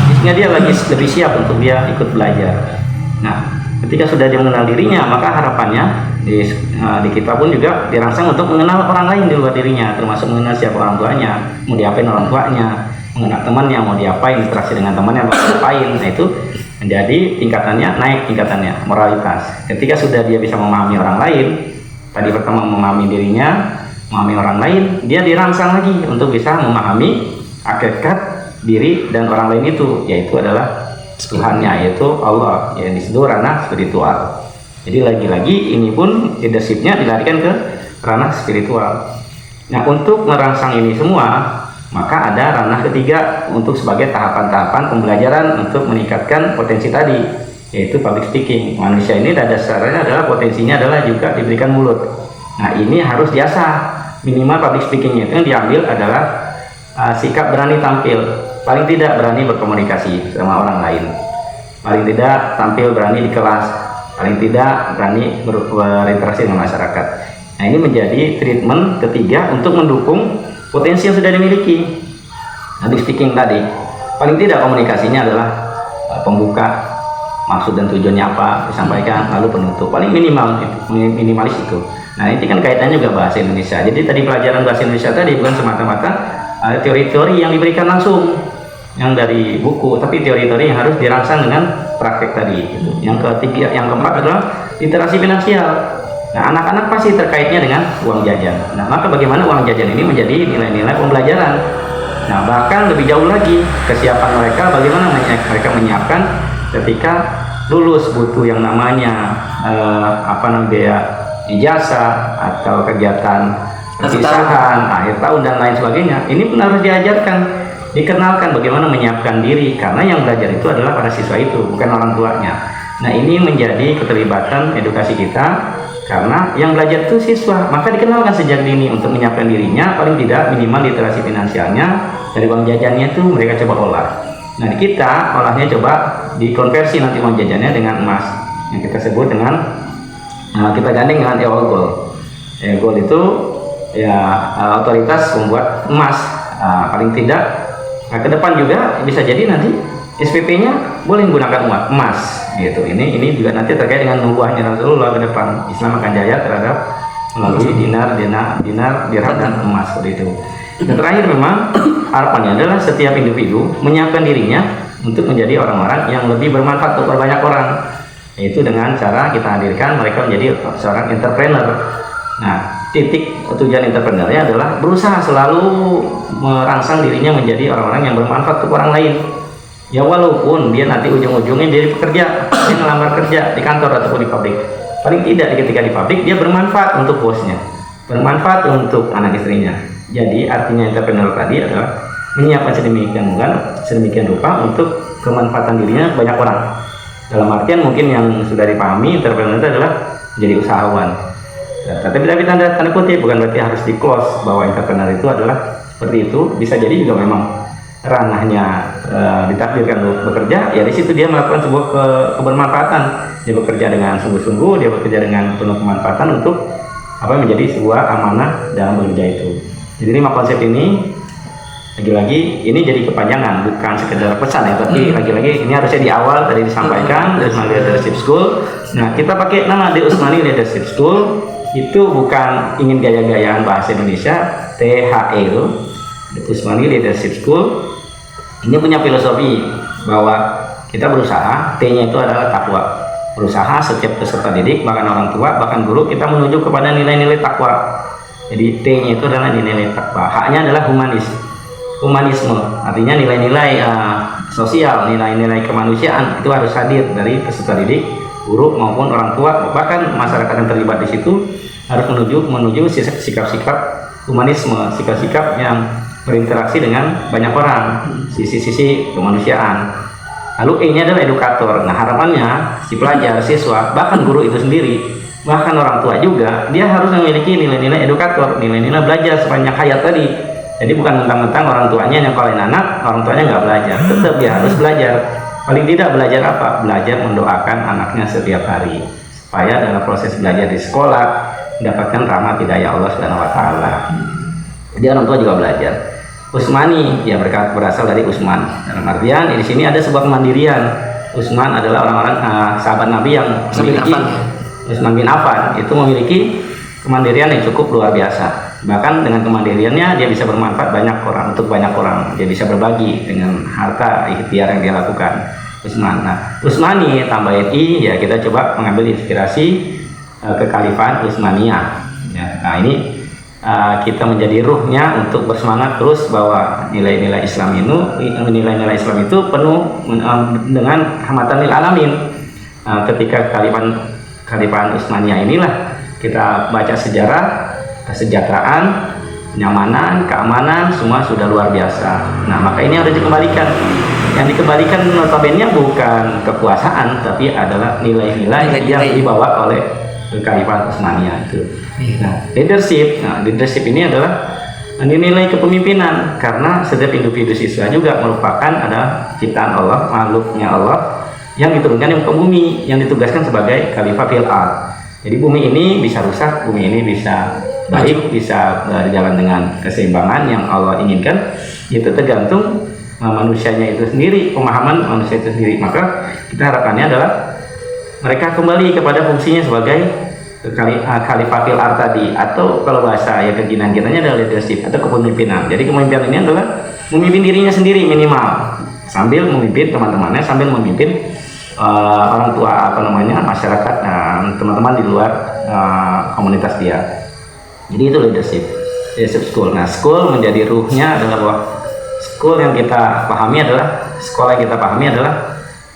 sehingga dia lagi lebih siap untuk dia ikut belajar. Nah, ketika sudah dia mengenal dirinya maka harapannya di kita pun juga dirangsang untuk mengenal orang lain di luar dirinya, termasuk mengenal siapa orang tuanya, mau diapain orang tuanya, mengenal temannya, mau diapain, interaksi dengan temannya, mau diapain. Nah, itu menjadi tingkatannya, naik tingkatannya, moralitas. Ketika sudah dia bisa memahami orang lain, tadi pertama memahami dirinya, memahami orang lain, dia dirangsang lagi untuk bisa memahami hakikat diri dan orang lain itu, yaitu adalah Tuhannya, yaitu Allah, yang disebut ranah spiritual. Jadi lagi-lagi ini pun leadershipnya dilarikan ke ranah spiritual. Nah, untuk merangsang ini semua, maka ada ranah ketiga untuk sebagai tahapan-tahapan pembelajaran untuk meningkatkan potensi tadi, yaitu public speaking. Manusia ini dasarnya adalah potensinya adalah juga diberikan mulut. Nah, ini harus diasah. Minimal public speakingnya itu yang diambil adalah sikap berani tampil, paling tidak berani berkomunikasi sama orang lain, paling tidak tampil berani di kelas, paling tidak berani berinteraksi dengan masyarakat. Nah, ini menjadi treatment ketiga untuk mendukung potensi yang sudah dimiliki. Public speaking tadi, paling tidak komunikasinya adalah pembuka, maksud dan tujuannya apa disampaikan, lalu penutup, paling minimalis itu. Nah, ini kan kaitannya juga bahasa Indonesia. Jadi tadi pelajaran bahasa Indonesia tadi bukan semata-mata teori-teori yang diberikan langsung yang dari buku, tapi teori-teori yang harus dirangsang dengan praktek tadi gitu. Yang ketiga, yang keempat adalah literasi finansial. Nah, anak-anak pasti terkaitnya dengan uang jajan. Nah, maka bagaimana uang jajan ini menjadi nilai-nilai pembelajaran. Nah, bahkan lebih jauh lagi kesiapan mereka, bagaimana mereka menyiapkan ketika lulus butuh yang namanya ijazah atau kegiatan perpisahan, akhir tahun dan lain sebagainya. Ini pun harus diajarkan, dikenalkan bagaimana menyiapkan diri, karena yang belajar itu adalah para siswa itu, bukan orang tuanya. Nah, ini menjadi keterlibatan edukasi kita, karena yang belajar itu siswa, maka dikenalkan sejak dini untuk menyiapkan dirinya, paling tidak minimal literasi finansialnya, dari uang jajannya itu mereka coba olah. Nah, kita olahnya coba dikonversi nanti uang jajannya dengan emas, yang kita sebut dengan kita gandeng dengan EOGOL. EOGOL itu ya otoritas membuat emas. Paling tidak ke depan juga bisa jadi nanti SPP-nya boleh menggunakan emas gitu. Ini juga nanti terkait dengan nubuahnya Rasulullah ke depan. Islam akan jaya terhadap melalui dinar, dirham dan emas seperti itu. Dan terakhir memang harapannya adalah setiap individu menyiapkan dirinya untuk menjadi orang-orang yang lebih bermanfaat untuk banyak orang, yaitu dengan cara kita hadirkan mereka menjadi seorang entrepreneur. Nah, titik tujuan entrepreneurnya adalah berusaha selalu merangsang dirinya menjadi orang-orang yang bermanfaat untuk orang lain. Ya, walaupun dia nanti ujung-ujungnya dia pekerja, dia ngelamar kerja di kantor ataupun di pabrik, paling tidak ketika di pabrik dia bermanfaat untuk bosnya, bermanfaat untuk anak istrinya. Jadi artinya entrepreneur tadi adalah menyiapkan sedemikian rupa untuk kemanfaatan dirinya banyak orang. Dalam artian mungkin yang sudah dipahami, entrepreneur itu adalah menjadi usahawan. Tapi tanda kutip, bukan berarti harus di close bahwa entrepreneur itu adalah seperti itu. Bisa jadi juga memang ranahnya ditakdirkan untuk bekerja, ya di situ dia melakukan sebuah kebermanfaatan. Dia bekerja dengan sungguh-sungguh, dia bekerja dengan penuh kemanfaatan untuk menjadi sebuah amanah dalam bekerja itu. Jadi 5 konsep ini lagi-lagi ini jadi kepanjangan, bukan sekedar pesan ya, tapi lagi-lagi ini harusnya di awal tadi disampaikan The Usmani Leadership School. Nah, kita pakai nama The Usmani Leadership School itu bukan ingin gaya-gayaan bahasa Indonesia, THL, The Usmani Leadership School. Ini punya filosofi bahwa kita berusaha, T-nya itu adalah takwa. Berusaha setiap peserta didik, bahkan orang tua, bahkan guru, kita menuju kepada nilai-nilai takwa. Jadi T-nya itu adalah nilai-nilai takwa. H-nya adalah humanisme, artinya nilai-nilai sosial, nilai-nilai kemanusiaan itu harus hadir dari peserta didik, guru maupun orang tua, bahkan masyarakat yang terlibat di situ harus menuju sikap-sikap humanisme, sikap-sikap yang berinteraksi dengan banyak orang, sisi-sisi kemanusiaan. Lalu E-nya adalah edukator. Nah, harapannya si pelajar, siswa, bahkan guru itu sendiri, bahkan orang tua juga, dia harus memiliki nilai-nilai edukator, nilai-nilai belajar sepanjang hayat tadi. Jadi bukan mentang-mentang orang tuanya nyekolahin anak, orang tuanya nggak belajar. Tetap dia harus belajar. Paling tidak belajar apa? Belajar mendoakan anaknya setiap hari, supaya dalam proses belajar di sekolah mendapatkan rahmat hidayah Allah Subhanahu wa taala. Jadi orang tua juga belajar. Usmani ya berasal dari Usman. Dalam artian di sini ada sebuah kemandirian. Usman adalah orang-orang sahabat Nabi yang memiliki Usman bin Affan itu memiliki kemandirian yang cukup luar biasa. Bahkan dengan kemandiriannya dia bisa bermanfaat untuk banyak orang. Dia bisa berbagi dengan harta ikhtiar yang dia lakukan. Usman. Nah, Usmani tambahin I ya kita coba mengambil inspirasi kekhalifahan Utsmaniyah. Ya, nah ini kita menjadi ruhnya untuk bersemangat terus bahwa nilai-nilai Islam itu penuh dengan rahmatan lil alamin. Ketika kekhalifahan Utsmaniyah inilah kita baca sejarah, kesejahteraan, kenyamanan, keamanan semua sudah luar biasa. Nah, maka ini harus dikembalikan. Yang dikembalikan notabene bukan kekuasaan tapi adalah nilai-nilai yang dibawa oleh kekhalifahan Utsmaniyah itu. Nah, leadership ini adalah nilai kepemimpinan, karena setiap individu siswa juga merupakan adalah ciptaan Allah, makhluknya Allah yang diturunkan di muka bumi, yang ditugaskan sebagai khalifah fil ard. Jadi bumi ini bisa rusak, bumi ini bisa baik, bisa berjalan dengan keseimbangan yang Allah inginkan. Itu tergantung manusianya itu sendiri, pemahaman manusia itu sendiri. Maka kita harapannya adalah mereka kembali kepada fungsinya sebagai khalifah fil ard tadi, atau kalau bahasa ya keginan kitanya adalah leadership atau kepemimpinan. Jadi kepemimpinan ini adalah memimpin dirinya sendiri minimal, sambil memimpin teman-temannya, sambil memimpin orang tua masyarakat, teman-teman di luar komunitas dia. Jadi itu leadership school. Nah, school menjadi ruhnya adalah bahwa school yang kita pahami adalah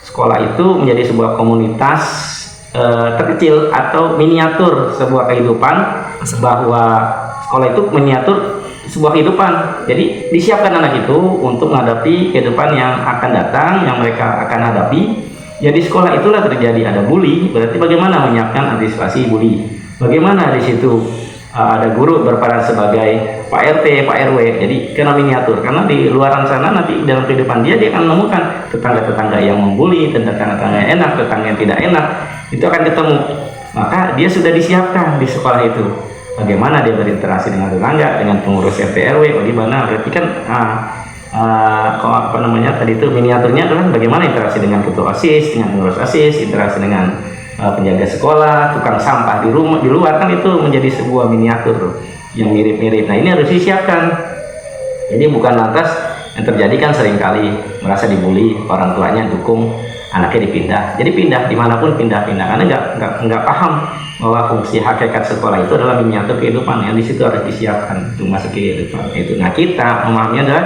sekolah itu menjadi sebuah komunitas terkecil atau miniatur sebuah kehidupan, bahwa sekolah itu miniatur sebuah kehidupan. Jadi disiapkan anak itu untuk menghadapi kehidupan yang akan datang, yang mereka akan hadapi. Ya di sekolah itulah terjadi ada bully, berarti bagaimana menyiapkan antisipasi bully? Bagaimana di situ ada guru berperan sebagai Pak RT, Pak RW. Jadi karena miniatur, karena di luaran sana nanti dalam kehidupan dia akan menemukan tetangga-tetangga yang membuli, tetangga-tetangga yang enak, tetangga yang tidak enak, itu akan ketemu. Maka dia sudah disiapkan di sekolah itu. Bagaimana dia berinteraksi dengan tetangga, dengan pengurus RT RW, bagaimana? Berarti kan tadi itu miniaturnya adalah bagaimana interaksi dengan ketua OSIS, dengan pengurus OSIS, interaksi dengan penjaga sekolah, tukang sampah di luar, kan itu menjadi sebuah miniatur yang mirip-mirip. Nah, ini harus disiapkan. Jadi bukan lantas yang terjadi kan seringkali merasa dibully, orang tuanya dukung anaknya dipindah. Jadi pindah dimanapun pindah-pindah, karena nggak paham bahwa fungsi hakikat sekolah itu adalah miniatur kehidupan yang di situ harus disiapkan untuk masuk kehidupan itu. Nah, kita memahaminya adalah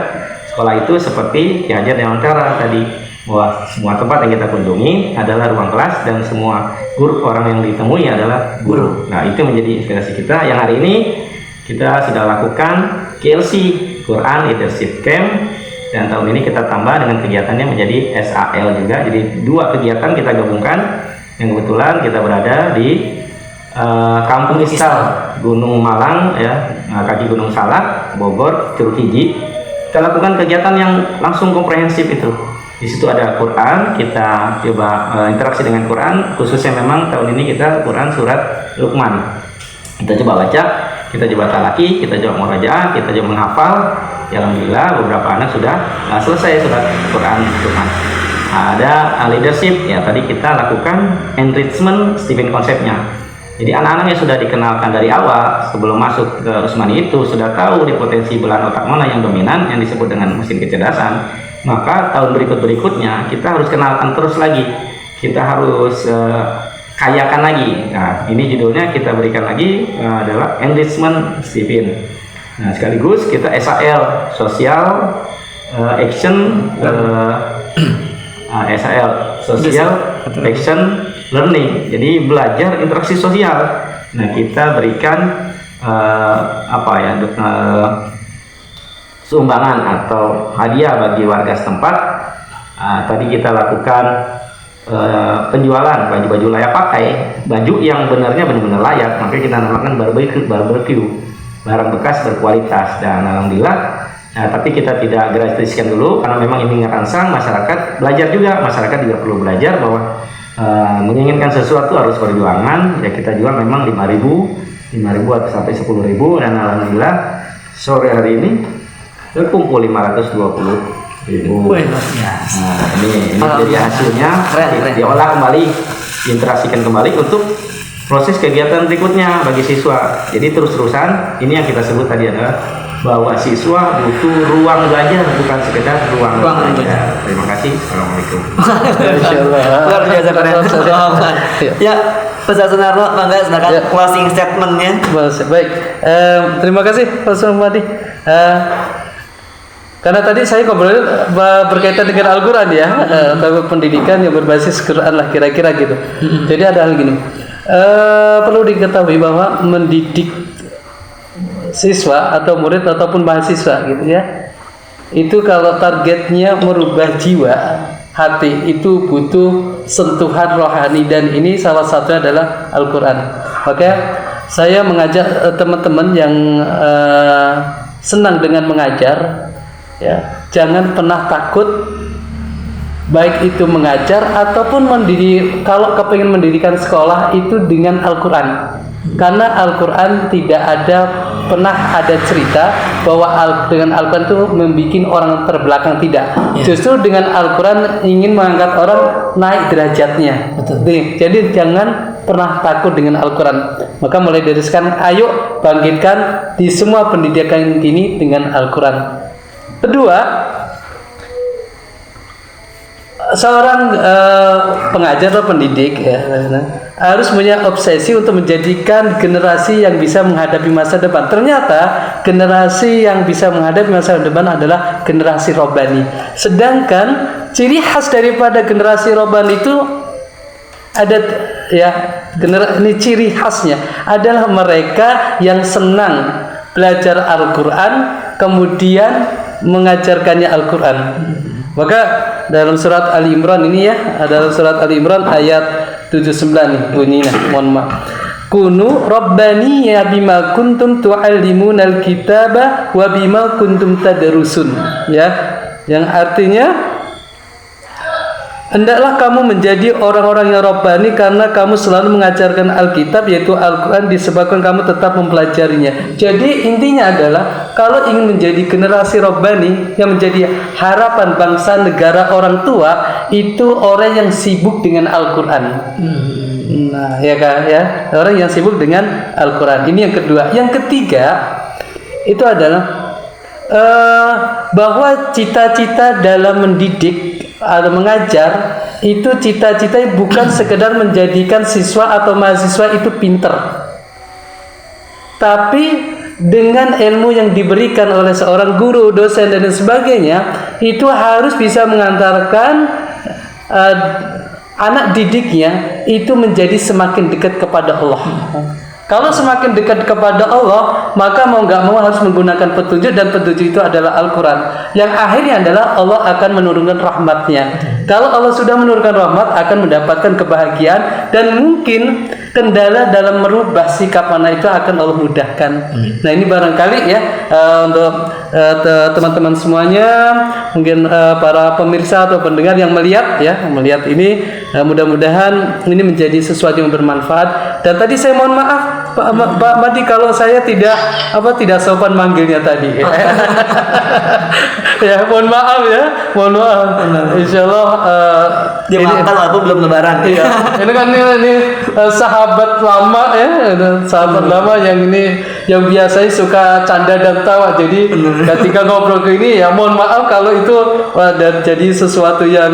sekolah itu seperti Ki Hajar Dewantara tadi, bahwa semua tempat yang kita kunjungi adalah ruang kelas dan semua guru orang yang ditemui adalah guru. Nah, itu menjadi inspirasi kita yang hari ini kita sudah lakukan KLC, Quran Leadership Camp, dan tahun ini kita tambah dengan kegiatannya menjadi SAL juga. Jadi dua kegiatan kita gabungkan, yang kebetulan kita berada di Kampung Istal, Gunung Malang ya, kaki Gunung Salak, Bogor, Curug Hiji. Kita lakukan kegiatan yang langsung komprehensif itu. Di situ ada Quran, kita coba interaksi dengan Quran, khususnya memang tahun ini kita Quran surat Luqman. Kita coba baca, kita coba talaki, kita coba murajaah, kita coba menghafal. Ya, alhamdulillah beberapa anak sudah selesai surat Quran Luqman. Ada leadership ya, tadi kita lakukan enrichment Stephen konsepnya. Jadi anak-anak yang sudah dikenalkan dari awal sebelum masuk ke Utsmani itu sudah tahu di potensi belahan otak mana yang dominan, yang disebut dengan mesin kecerdasan. Maka tahun berikutnya kita harus kenalkan terus lagi, kita harus kayakan lagi. Nah, ini judulnya kita berikan lagi adalah enrichment Stephen. Nah, sekaligus kita SAL, social action SAL, social action learning. Jadi belajar interaksi sosial. Nah, kita berikan sumbangan atau hadiah bagi warga setempat. Tadi kita lakukan penjualan baju-baju layak pakai, baju yang benarnya benar-benar layak, makanya kita namakan barbecue, barang bekas berkualitas. Dan alhamdulillah, tapi kita tidak gratiskan dulu karena memang ini ngerangsang masyarakat belajar juga. Masyarakat juga perlu belajar bahwa menginginkan sesuatu harus perjuangan. Ya kita jual memang 5.000 atau sampai 10.000, dan alhamdulillah sore hari ini terkumpul 520.000. Wih, luar biasa. Ini jadi hasilnya Keren. diolah kembali, diintegrasikan kembali untuk proses kegiatan berikutnya bagi siswa. Jadi terus-terusan ini yang kita sebut tadi adalah bahwa siswa butuh ruang belajar, bukan sekedar ruang belajar. Terima kasih. Assalamualaikum. Insyaallah. Luar biasa keren. Ya, Ustaz Sunarno, mangga silakan Ya. closing statement-nya. Baik. Terima kasih Pak Sumadi. Karena tadi saya ngobrol berkaitan dengan Al-Quran ya, atau pendidikan yang berbasis Quran lah kira-kira gitu. Jadi ada hal gini, perlu diketahui bahwa mendidik siswa atau murid ataupun mahasiswa gitu ya, itu kalau targetnya merubah jiwa, hati, itu butuh sentuhan rohani, dan ini salah satunya adalah Al-Quran. Maka saya mengajak teman-teman yang senang dengan mengajar, ya, jangan pernah takut, baik itu mengajar ataupun mendidik. Kalau kepingin mendirikan sekolah itu dengan Al-Quran, karena Al-Quran tidak pernah ada cerita bahwa dengan Al-Quran itu membuat orang terbelakang, tidak. Justru dengan Al-Quran ingin mengangkat orang naik derajatnya. Betul. Jadi jangan pernah takut dengan Al-Quran. Maka mulai dari sekarang, ayo bangkitkan di semua pendidikan ini dengan Al-Quran. Kedua, seorang pengajar atau pendidik ya, harus punya obsesi untuk menjadikan generasi yang bisa menghadapi masa depan. Ternyata generasi yang bisa menghadapi masa depan adalah generasi Robbani. Sedangkan ciri khas daripada generasi Robbani itu ada ya, ini ciri khasnya adalah mereka yang senang belajar Al-Quran, kemudian mengajarkannya Al-Quran. Maka dalam surat Ali Imran ini ya, dalam surat Ali Imran ayat 79 nih bunyinya, mohon maaf. Kunu rabbani ya bima kuntum tu'allimunal kitaba wa bima kuntum tadrusun, ya, yang artinya hendaklah kamu menjadi orang-orang yang Rabbani karena kamu selalu mengajarkan Alkitab, yaitu Al-Quran, disebabkan kamu tetap mempelajarinya. Jadi intinya adalah kalau ingin menjadi generasi Rabbani yang menjadi harapan bangsa, negara, orang tua, itu orang yang sibuk dengan Al-Quran. Nah, ya kan, ya, orang yang sibuk dengan Al-Quran. Ini yang kedua. Yang ketiga itu adalah bahwa cita-cita dalam mendidik atau mengajar itu cita-cita bukan sekedar menjadikan siswa atau mahasiswa itu pinter, tapi dengan ilmu yang diberikan oleh seorang guru, dosen dan sebagainya, itu harus bisa mengantarkan anak didiknya itu menjadi semakin dekat kepada Allah. Kalau semakin dekat kepada Allah, maka mau nggak mau harus menggunakan petunjuk, dan petunjuk itu adalah Al-Quran. Yang akhirnya adalah Allah akan menurunkan rahmatnya. Kalau Allah sudah menurunkan rahmat, akan mendapatkan kebahagiaan, dan mungkin kendala dalam merubah sikap anak itu akan Allah mudahkan. Nah, ini barangkali ya untuk teman-teman semuanya, mungkin para pemirsa atau pendengar yang melihat ini, mudah-mudahan ini menjadi sesuatu yang bermanfaat. Dan tadi saya mohon maaf Pak Madi kalau saya tidak sopan manggilnya tadi. Ya, mohon maaf ya, mohon maaf. Insyaallah Dimaafkan aku belum lebaran. Iya, ini kan ini sahabat lama ya, sahabat lama yang ini yang biasanya suka canda dan tawa. Jadi ketika ngobrol ke ini ya mohon maaf kalau itu dan jadi sesuatu yang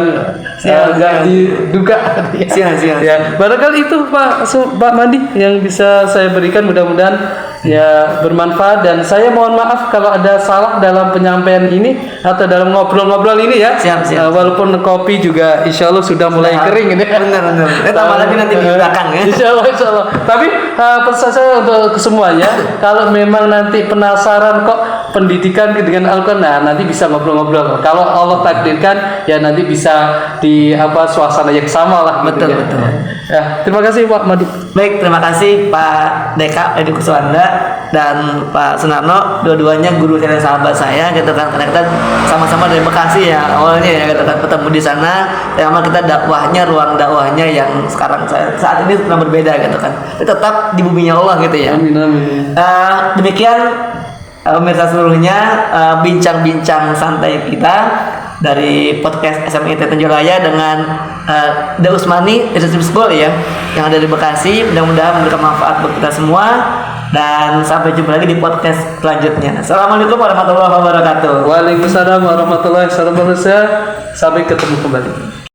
enggak diduga. Siap. Ya, barangkali itu Pak Mandi yang bisa saya berikan, mudah-mudahan ya bermanfaat, dan saya mohon maaf kalau ada salah dalam penyampaian ini atau dalam ngobrol-ngobrol ini ya. Siap. Walaupun kopi juga insya Allah sudah mulai kering ini. Benar. Tambah lagi nanti di belakang ya. Insya Allah. Tapi pesan saya untuk kesemuanya, kalau memang nanti penasaran kok pendidikan dengan Al-Quran, nah nanti bisa ngobrol-ngobrol. Kalau Allah takdirkan, ya nanti bisa di suasana yang sama lah. Betul, gitu, betul. Ya, terima kasih Pak Madi. Baik, terima kasih Pak Deka Edi Kuswanda dan Pak Sunarno, dua-duanya guru saya dan sahabat saya gitu kan, karena kita sama-sama dari Bekasi ya awalnya ya gitu kan, ketemu di sana, dan memang kita dakwahnya, ruang dakwahnya yang sekarang saat ini sudah berbeda gitu kan, tapi tetap di buminya Allah gitu ya. Amin amin. Demikian pemirsa seluruhnya, bincang-bincang santai kita dari podcast SMIT Tanjung Raya dengan The Usmani Leadership School ya, yang ada di Bekasi. Mudah-mudahan memberikan manfaat buat kita semua, dan sampai jumpa lagi di podcast selanjutnya. Assalamualaikum warahmatullahi wabarakatuh. Waalaikumsalam warahmatullahi wabarakatuh. Sampai ketemu kembali.